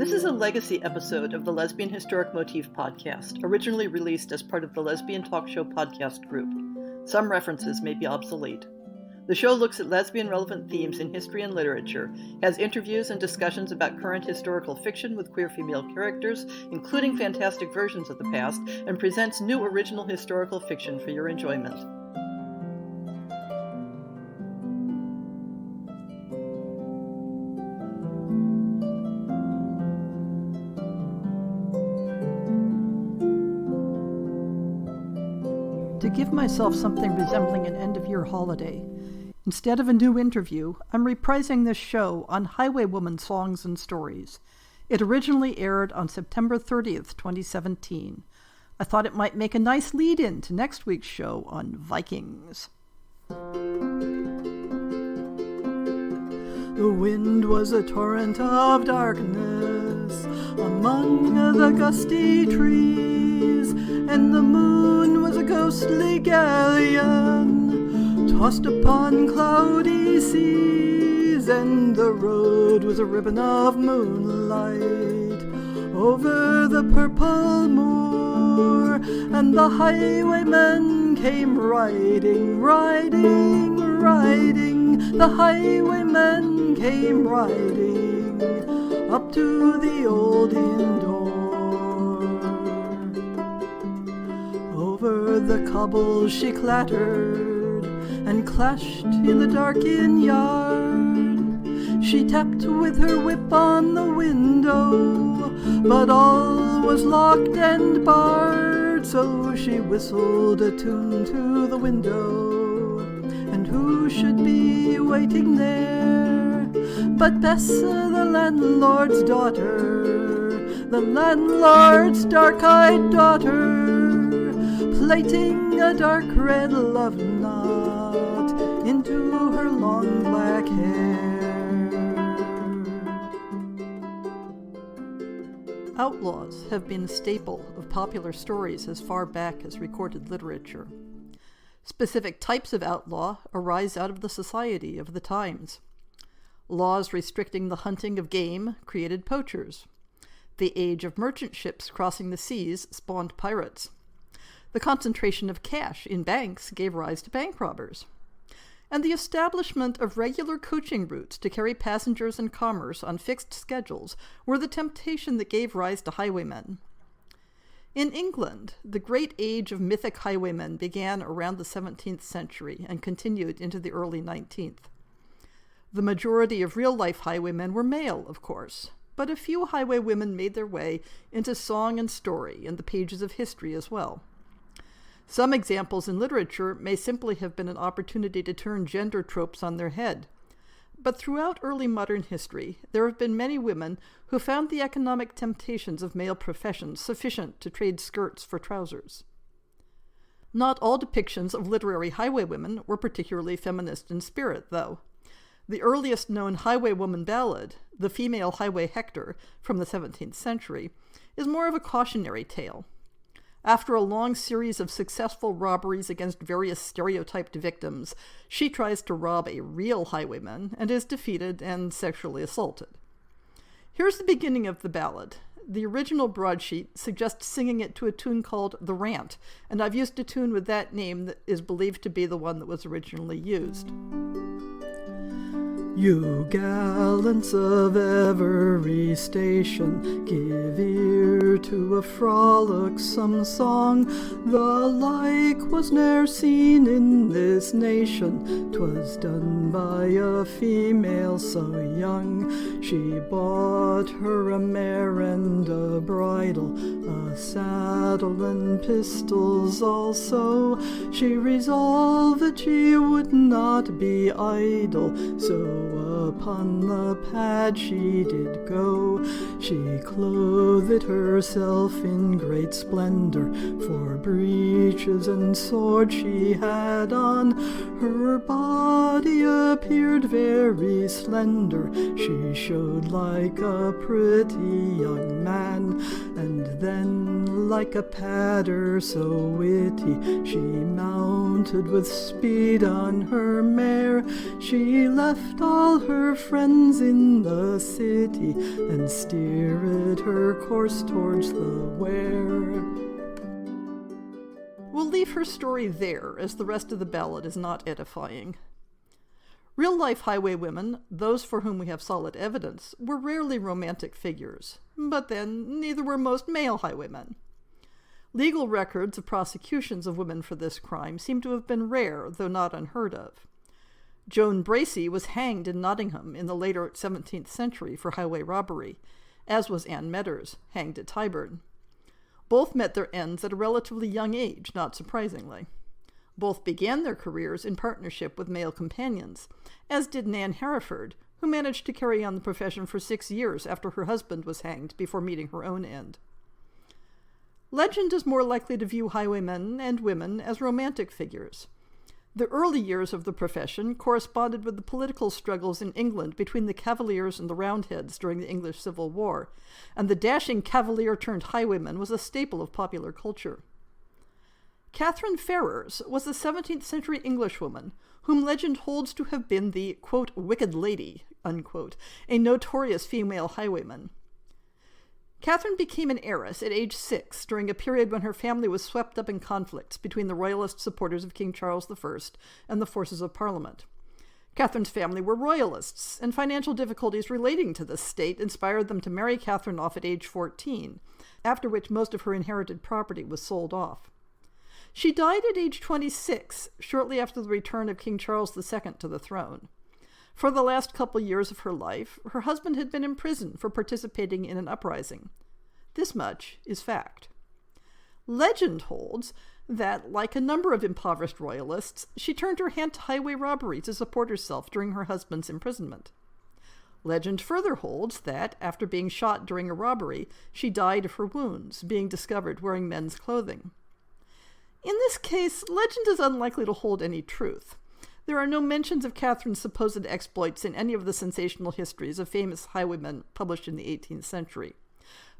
This is a legacy episode of the Lesbian Historic Motif podcast, originally released as part of the Lesbian Talk Show podcast group. Some references may be obsolete. The show looks at lesbian-relevant themes in history and literature, has interviews and discussions about current historical fiction with queer female characters, including fantastic versions of the past, and presents new original historical fiction for your enjoyment. To give myself something resembling an end-of-year holiday, instead of a new interview, I'm reprising this show on Highwaywoman Songs and Stories. It originally aired on September 30th, 2017. I thought it might make a nice lead-in to next week's show on Vikings. The wind was a torrent of darkness among the gusty trees, and the moon was a ghostly galleon tossed upon cloudy seas, and the road was a ribbon of moonlight over the purple moor, and the highwaymen came riding, riding, riding. The highwaymen came riding up to the old inn door. Over the cobbles she clattered and clashed in the dark inn yard. She tapped with her whip on the window, but all was locked and barred, so she whistled a tune to the window. And who should be waiting there but Bessa, the landlord's daughter, the landlord's dark-eyed daughter, plaiting a dark red love knot into her long black hair. Outlaws have been a staple of popular stories as far back as recorded literature. Specific types of outlaw arise out of the society of the times. Laws restricting the hunting of game created poachers. The age of merchant ships crossing the seas spawned pirates. The concentration of cash in banks gave rise to bank robbers. And the establishment of regular coaching routes to carry passengers and commerce on fixed schedules were the temptation that gave rise to highwaymen. In England, the great age of mythic highwaymen began around the 17th century and continued into the early 19th. The majority of real-life highwaymen were male, of course, but a few highwaywomen made their way into song and story in the pages of history as well. Some examples in literature may simply have been an opportunity to turn gender tropes on their head. But throughout early modern history, there have been many women who found the economic temptations of male professions sufficient to trade skirts for trousers. Not all depictions of literary highwaywomen were particularly feminist in spirit, though. The earliest known highwaywoman ballad, The Female Highway Hector, from the 17th century, is more of a cautionary tale. After a long series of successful robberies against various stereotyped victims, she tries to rob a real highwayman and is defeated and sexually assaulted. Here's the beginning of the ballad. The original broadsheet suggests singing it to a tune called The Rant, and I've used a tune with that name that is believed to be the one that was originally used. You gallants of every station, give ear to a frolicsome song. The like was ne'er seen in this nation. 'Twas done by a female so young. She bought her a mare and a bridle, a saddle and pistols also. She resolved that she would not be idle, so upon the pad she did go. She clothed herself in great splendor, for breeches and sword she had on. Her body appeared very slender, she showed like a pretty young man, And then, like a patter so witty, she mounted with speed on her mare. She left all her friends in the city and steered her course towards the Wear. We'll leave her story there, as the rest of the ballad is not edifying. Real-life highwaywomen, those for whom we have solid evidence, were rarely romantic figures, but then neither were most male highwaymen. Legal records of prosecutions of women for this crime seem to have been rare, though not unheard of. Joan Bracy was hanged in Nottingham in the later 17th century for highway robbery, as was Anne Medders, hanged at Tyburn. Both met their ends at a relatively young age, not surprisingly. Both began their careers in partnership with male companions, as did Nan Hereford, who managed to carry on the profession for 6 years after her husband was hanged before meeting her own end. Legend is more likely to view highwaymen and women as romantic figures. The early years of the profession corresponded with the political struggles in England between the Cavaliers and the Roundheads during the English Civil War, and the dashing cavalier-turned-highwayman was a staple of popular culture. Catherine Ferrers was a 17th century Englishwoman whom legend holds to have been the, quote, wicked lady, unquote, a notorious female highwayman. Catherine became an heiress at age 6 during a period when her family was swept up in conflicts between the royalist supporters of King Charles I and the forces of Parliament. Catherine's family were royalists, and financial difficulties relating to this state inspired them to marry Catherine off at age 14, after which most of her inherited property was sold off. She died at age 26, shortly after the return of King Charles II to the throne. For the last couple years of her life, her husband had been imprisoned for participating in an uprising. This much is fact. Legend holds that, like a number of impoverished royalists, she turned her hand to highway robbery to support herself during her husband's imprisonment. Legend further holds that, after being shot during a robbery, she died of her wounds, being discovered wearing men's clothing. In this case, legend is unlikely to hold any truth. There are no mentions of Catherine's supposed exploits in any of the sensational histories of famous highwaymen published in the 18th century.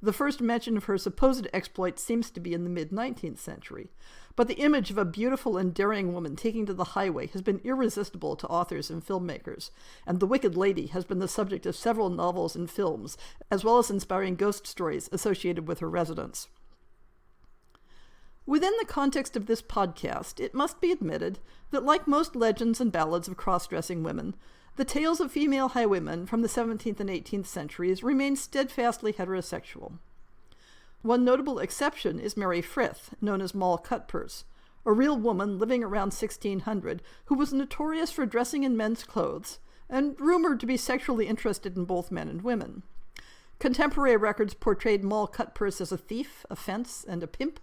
The first mention of her supposed exploits seems to be in the mid-19th century, but the image of a beautiful and daring woman taking to the highway has been irresistible to authors and filmmakers, and the Wicked Lady has been the subject of several novels and films, as well as inspiring ghost stories associated with her residence. Within the context of this podcast, it must be admitted that, like most legends and ballads of cross-dressing women, the tales of female highwaymen from the 17th and 18th centuries remain steadfastly heterosexual. One notable exception is Mary Frith, known as Moll Cutpurse, a real woman living around 1600 who was notorious for dressing in men's clothes and rumored to be sexually interested in both men and women. Contemporary records portrayed Moll Cutpurse as a thief, a fence, and a pimp,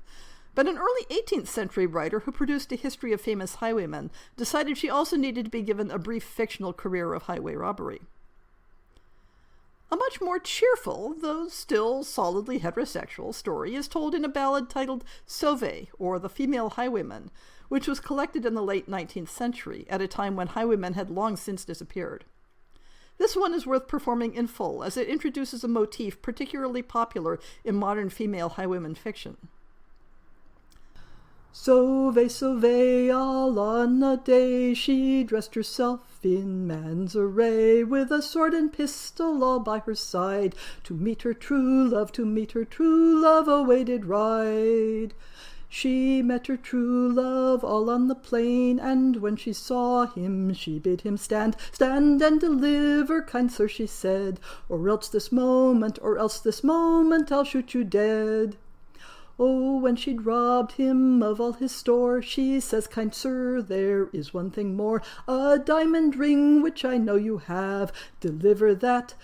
but an early 18th century writer who produced a history of famous highwaymen decided she also needed to be given a brief fictional career of highway robbery. A much more cheerful, though still solidly heterosexual, story is told in a ballad titled Sauve, or The Female Highwayman, which was collected in the late 19th century, at a time when highwaymen had long since disappeared. This one is worth performing in full, as it introduces a motif particularly popular in modern female highwayman fiction. Sauve, sauve, all on a day, she dressed herself in man's array, with a sword and pistol all by her side, to meet her true love, away did ride. She met her true love all on the plain, and when she saw him, she bid him stand and deliver, kind sir, she said, or else this moment, I'll shoot you dead. Oh, when she'd robbed him of all his store, she says, kind sir, there is one thing more, a diamond ring which I know you have. Deliver that,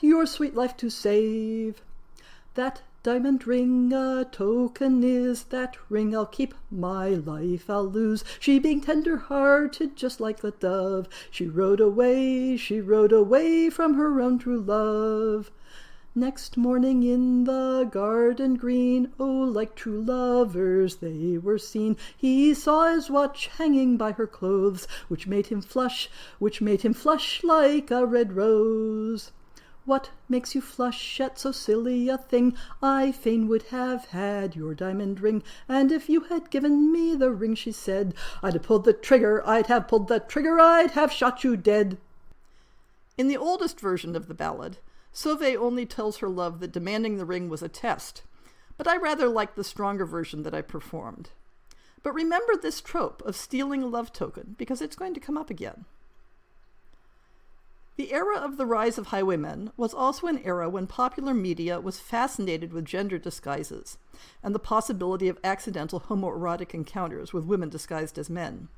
your sweet life to save. That diamond ring a token is, that ring I'll keep, my life I'll lose. She being tender-hearted, just like a dove, she rode away from her own true love. Next morning in the garden green, oh, like true lovers they were seen. He saw his watch hanging by her clothes, which made him flush like a red rose. What makes you flush at so silly a thing? I fain would have had your diamond ring, and if you had given me the ring, she said, I'd have pulled the trigger, I'd have pulled the trigger, I'd have shot you dead. In the oldest version of the ballad, Sauvé only tells her love that demanding the ring was a test, but I rather like the stronger version that I performed. But remember this trope of stealing a love token, because it's going to come up again. The era of the rise of highwaymen was also an era when popular media was fascinated with gender disguises and the possibility of accidental homoerotic encounters with women disguised as men.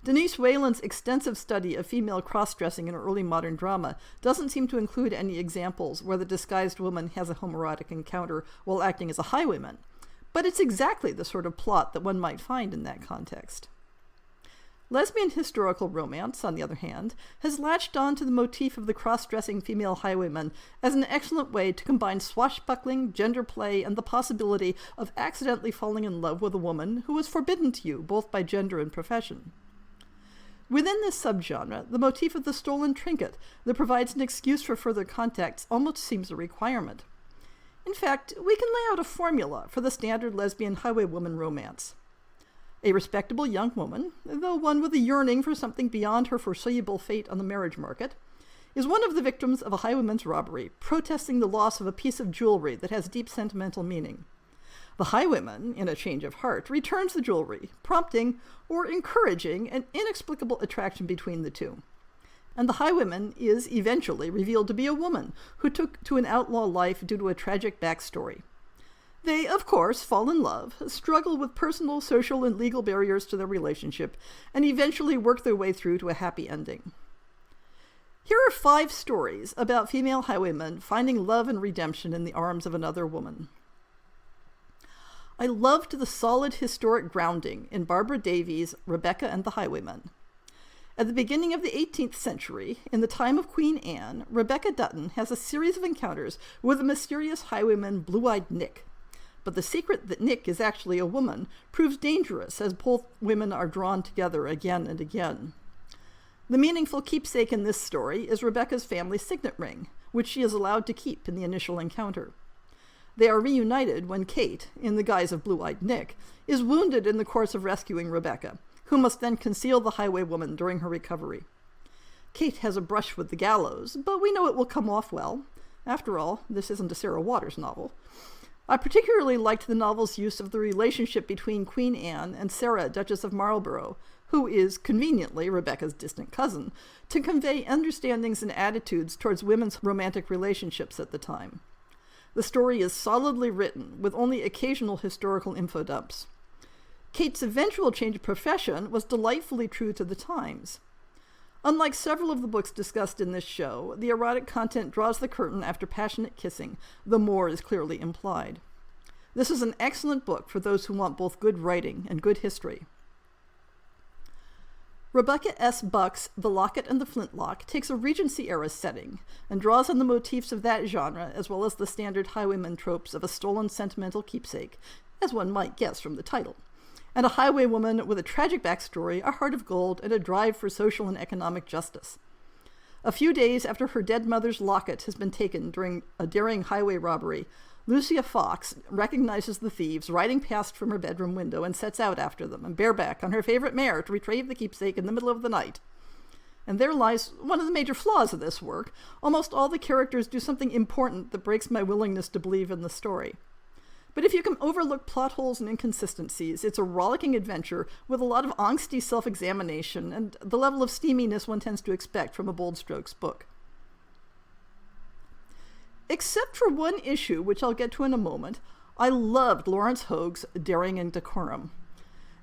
Denise Whalen's extensive study of female cross-dressing in early modern drama doesn't seem to include any examples where the disguised woman has a homoerotic encounter while acting as a highwayman, but it's exactly the sort of plot that one might find in that context. Lesbian historical romance, on the other hand, has latched on to the motif of the cross-dressing female highwayman as an excellent way to combine swashbuckling, gender play, and the possibility of accidentally falling in love with a woman who is forbidden to you both by gender and profession. Within this subgenre, the motif of the stolen trinket that provides an excuse for further contacts almost seems a requirement. In fact, we can lay out a formula for the standard lesbian highwaywoman romance. A respectable young woman, though one with a yearning for something beyond her foreseeable fate on the marriage market, is one of the victims of a highwayman's robbery, protesting the loss of a piece of jewelry that has deep sentimental meaning. The highwayman, in a change of heart, returns the jewelry, prompting or encouraging an inexplicable attraction between the two. And the highwayman is eventually revealed to be a woman who took to an outlaw life due to a tragic backstory. They, of course, fall in love, struggle with personal, social, and legal barriers to their relationship, and eventually work their way through to a happy ending. Here are 5 stories about female highwaymen finding love and redemption in the arms of another woman. I loved the solid historic grounding in Barbara Davies' Rebecca and the Highwayman. At the beginning of the 18th century, in the time of Queen Anne, Rebecca Dutton has a series of encounters with the mysterious highwayman Blue-Eyed Nick. But the secret that Nick is actually a woman proves dangerous as both women are drawn together again and again. The meaningful keepsake in this story is Rebecca's family signet ring, which she is allowed to keep in the initial encounter. They are reunited when Kate, in the guise of Blue-Eyed Nick, is wounded in the course of rescuing Rebecca, who must then conceal the highwaywoman during her recovery. Kate has a brush with the gallows, but we know it will come off well. After all, this isn't a Sarah Waters novel. I particularly liked the novel's use of the relationship between Queen Anne and Sarah, Duchess of Marlborough, who is, conveniently, Rebecca's distant cousin, to convey understandings and attitudes towards women's romantic relationships at the time. The story is solidly written, with only occasional historical info dumps. Kate's eventual change of profession was delightfully true to the times. Unlike several of the books discussed in this show, the erotic content draws the curtain after passionate kissing, though more is clearly implied. This is an excellent book for those who want both good writing and good history. Rebecca S. Buck's The Locket and the Flintlock takes a Regency-era setting and draws on the motifs of that genre as well as the standard highwayman tropes of a stolen sentimental keepsake, as one might guess from the title, and a highwaywoman with a tragic backstory, a heart of gold, and a drive for social and economic justice. A few days after her dead mother's locket has been taken during a daring highway robbery, Lucia Fox recognizes the thieves riding past from her bedroom window and sets out after them, and bareback on her favorite mare to retrieve the keepsake in the middle of the night. And there lies one of the major flaws of this work. Almost all the characters do something important that breaks my willingness to believe in the story. But if you can overlook plot holes and inconsistencies, it's a rollicking adventure with a lot of angsty self-examination and the level of steaminess one tends to expect from a Bold Strokes book. Except for one issue, which I'll get to in a moment, I loved Lawrence Hogue's Daring and Decorum.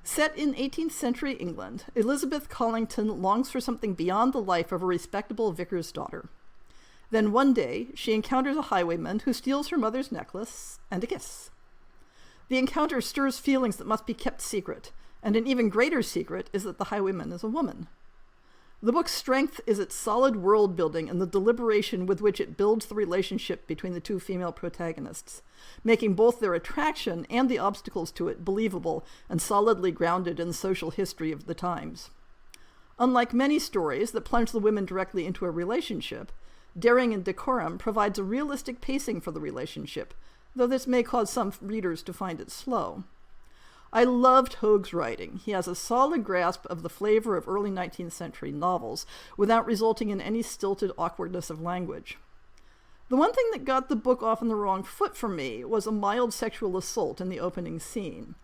Set in 18th century England, Elizabeth Collington longs for something beyond the life of a respectable vicar's daughter. Then one day, she encounters a highwayman who steals her mother's necklace and a kiss. The encounter stirs feelings that must be kept secret, and an even greater secret is that the highwayman is a woman. The book's strength is its solid world building and the deliberation with which it builds the relationship between the two female protagonists, making both their attraction and the obstacles to it believable and solidly grounded in the social history of the times. Unlike many stories that plunge the women directly into a relationship, daring and decorum provides a realistic pacing for the relationship, though this may cause some readers to find it slow. I loved Hoag's writing. He has a solid grasp of the flavor of early 19th century novels, without resulting in any stilted awkwardness of language. The one thing that got the book off on the wrong foot for me was a mild sexual assault in the opening scene.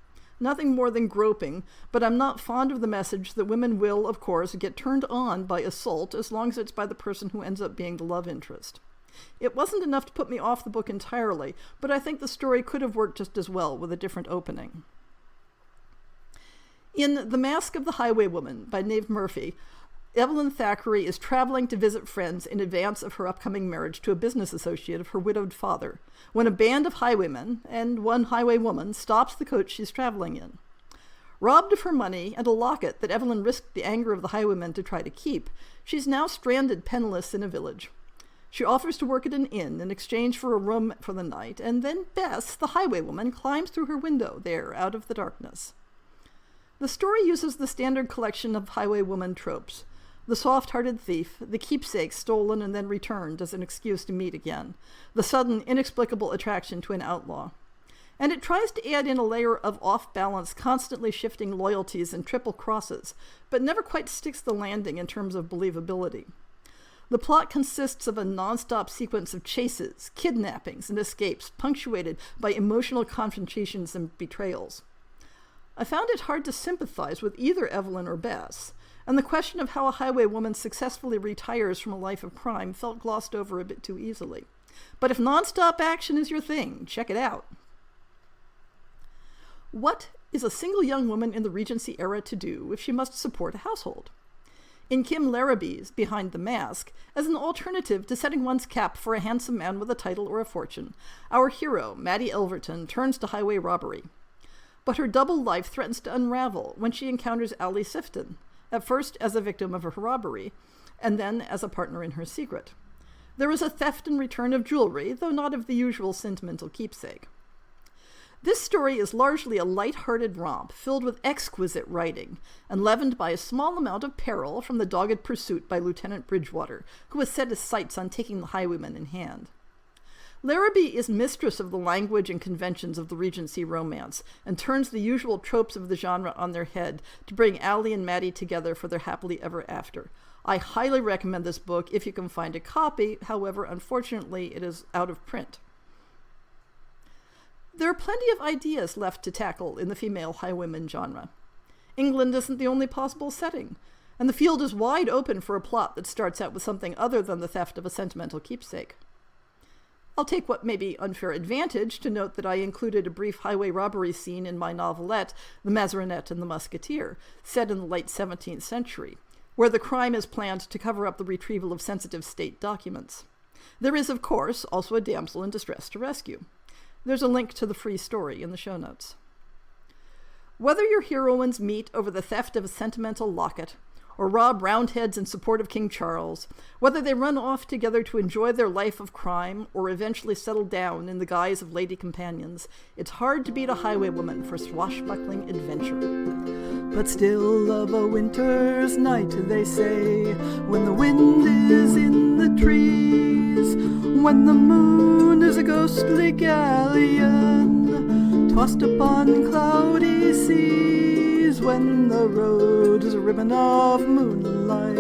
Nothing more than groping, but I'm not fond of the message that women will, of course, get turned on by assault as long as it's by the person who ends up being the love interest. It wasn't enough to put me off the book entirely, but I think the story could have worked just as well with a different opening. In The Mask of the Highwaywoman by Niamh Murphy, Evelyn Thackeray is traveling to visit friends in advance of her upcoming marriage to a business associate of her widowed father, when a band of highwaymen and one highwaywoman stops the coach she's traveling in. Robbed of her money and a locket that Evelyn risked the anger of the highwaymen to try to keep, she's now stranded penniless in a village. She offers to work at an inn in exchange for a room for the night, and then Bess, the highwaywoman, climbs through her window there out of the darkness. The story uses the standard collection of highwaywoman tropes: the soft-hearted thief, the keepsake stolen and then returned as an excuse to meet again, the sudden, inexplicable attraction to an outlaw. And it tries to add in a layer of off-balance, constantly shifting loyalties and triple crosses, but never quite sticks the landing in terms of believability. The plot consists of a non-stop sequence of chases, kidnappings, and escapes, punctuated by emotional confrontations and betrayals. I found it hard to sympathize with either Evelyn or Bess, and the question of how a highwaywoman successfully retires from a life of crime felt glossed over a bit too easily. But if non-stop action is your thing, check it out. What is a single young woman in the Regency era to do if she must support a household? In Kim Larrabee's Behind the Mask, as an alternative to setting one's cap for a handsome man with a title or a fortune, our hero, Maddie Elverton, turns to highway robbery. But her double life threatens to unravel when she encounters Allie Sifton, at first as a victim of her robbery, and then as a partner in her secret. There is a theft and return of jewelry, though not of the usual sentimental keepsake. This story is largely a light-hearted romp filled with exquisite writing, and leavened by a small amount of peril from the dogged pursuit by Lieutenant Bridgewater, who has set his sights on taking the highwayman in hand. Larrabee is mistress of the language and conventions of the Regency romance, and turns the usual tropes of the genre on their head to bring Allie and Maddie together for their happily ever after. I highly recommend this book if you can find a copy, however, unfortunately, it is out of print. There are plenty of ideas left to tackle in the female highwayman genre. England isn't the only possible setting, and the field is wide open for a plot that starts out with something other than the theft of a sentimental keepsake. I'll take what may be unfair advantage to note that I included a brief highway robbery scene in my novelette, The Mazarinette and the Musketeer, set in the late 17th century, where the crime is planned to cover up the retrieval of sensitive state documents. There is, of course, also a damsel in distress to rescue. There's a link to the free story in the show notes. Whether your heroines meet over the theft of a sentimental locket, or rob Roundheads in support of King Charles, whether they run off together to enjoy their life of crime or eventually settle down in the guise of lady companions, it's hard to beat a highwaywoman for swashbuckling adventure. But still of a winter's night, they say, when the wind is in the trees, when the moon is a ghostly galleon, tossed upon cloudy seas, when the road is a ribbon of moonlight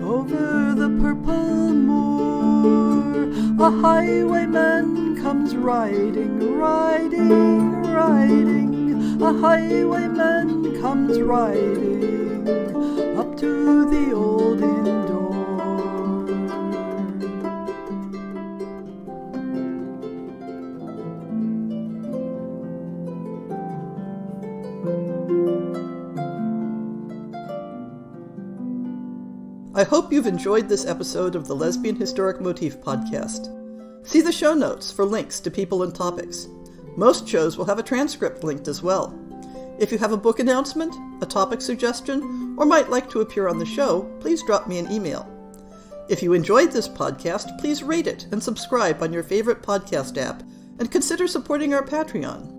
over the purple moor, a highwayman comes riding, riding, riding, a highwayman comes riding up to the old inn door. I hope you've enjoyed this episode of the Lesbian Historic Motif Podcast. See the show notes for links to people and topics. Most shows will have a transcript linked as well. If you have a book announcement, a topic suggestion, or might like to appear on the show, please drop me an email. If you enjoyed this podcast, please rate it and subscribe on your favorite podcast app, and consider supporting our Patreon.